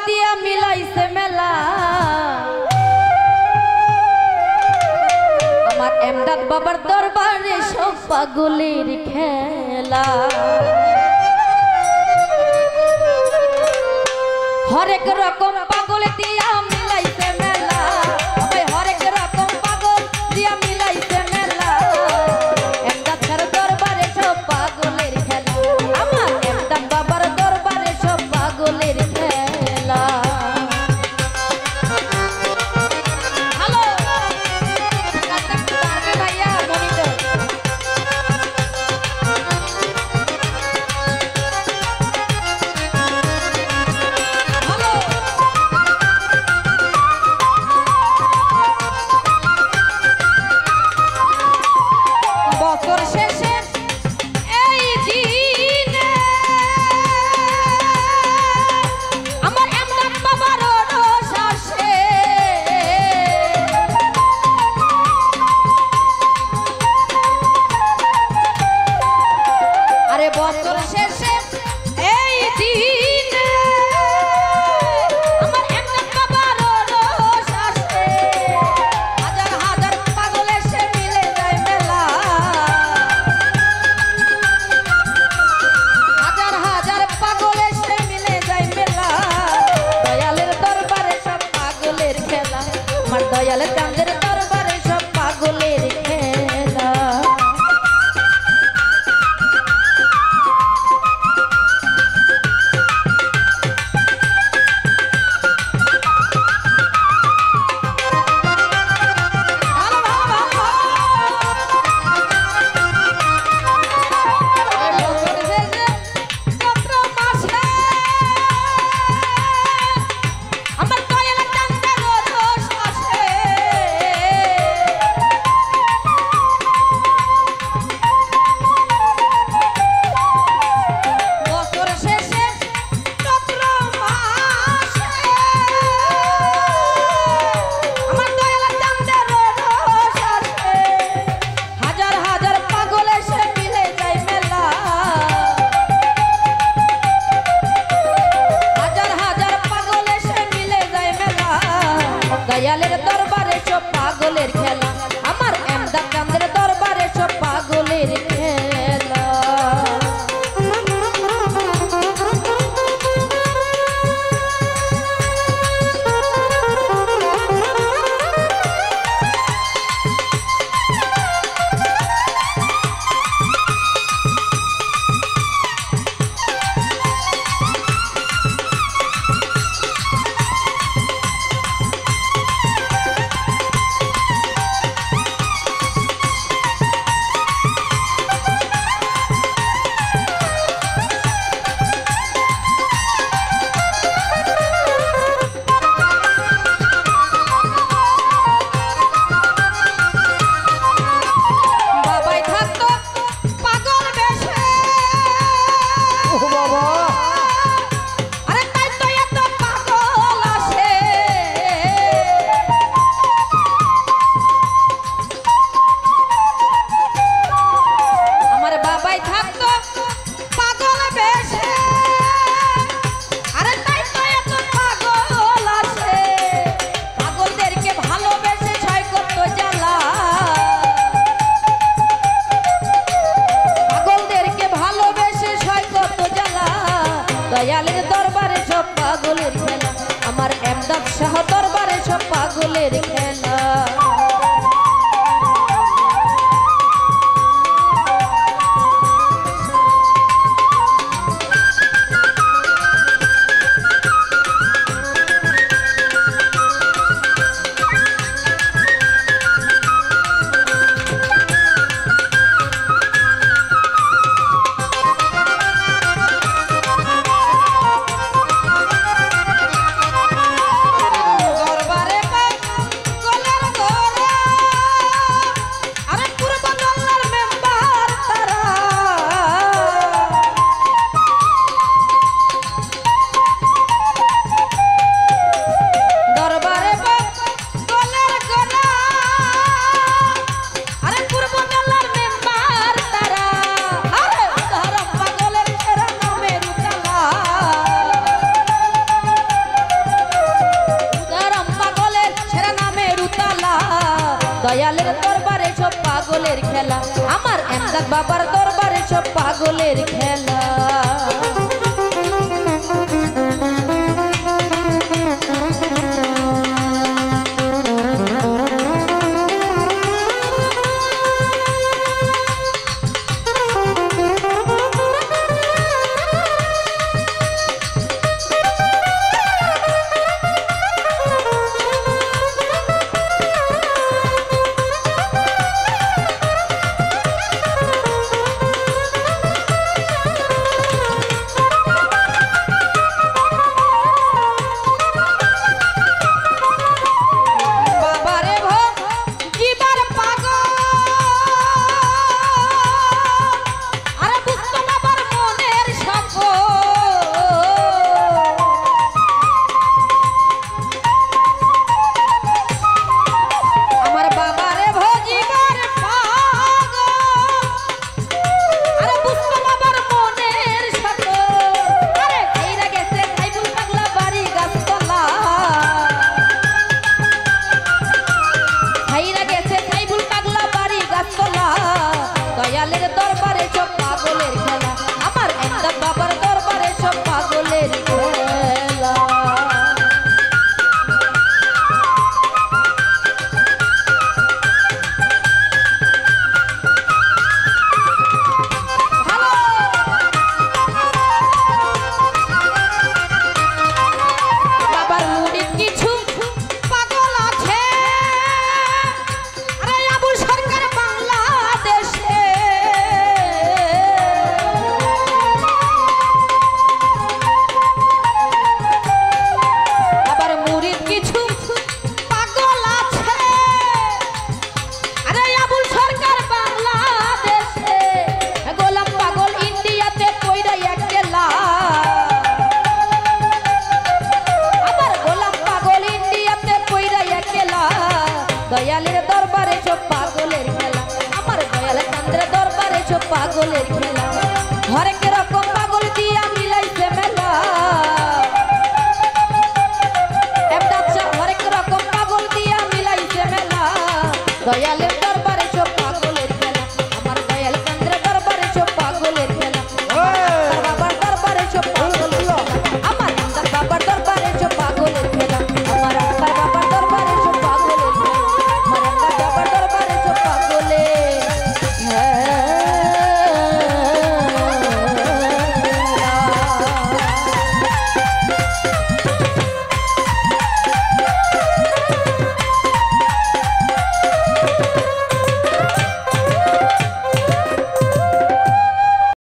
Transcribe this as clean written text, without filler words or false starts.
দিয়া মিলাইছে মেলা আমার এমদাদ বাবার দরবারে সব পাগলের খেলা হরেক রকম পাগল দিয়া মিলাইছে মেলা ভাই হরেক রকম পাগল দিয়া মিলাইছে মেলা এমদাদ স্যার দরবারে সব পাগলের খেলা আমার এমদাদ বাবার দরবারে সব পাগলের খেলা হ্যালো কাটতে পারবে ভাইয়া মনিটর দয়াল চাঁদের দরবারে সব পাগলের খেলা দয়ালের দরবারে সব পাগলের খেলা আমার এমদাদ চাঁদের দরবারে সব পাগলের খেলা দয়ালের দরবারে সব পাগলের খেলা আমার এমদাদ শাহ দরবারে সব পাগলের খেলা দরবারে পাগল দয়ালের দরবারে সব পাগলের খেলা, আমার এমদাদ বাবার দরবারে সব পাগলের খেলা। দয়ালের দরবারে সব পাগলের খেলা, আমার এমদাদ বাবার দরবারে সব পাগলের খেলা। বাবার মুরিদ কিছু পাগল আছে, আরে আবুল সরকার বাংলাদেশে। বাবার মুরিদ কিছু পাগল আছে, আরে আবুল সরকার বাংলাদেশে। গোলাম পাগল ইন্ডিয়াতে কইরা একলা, আবার গোলাম পাগল ইন্ডিয়াতে কইরা একলা। দয়ালের দরবারে সব পাগলের খেলা, আমার দয়াল চন্দ্রের দরবারে সব পাগলের খেলা।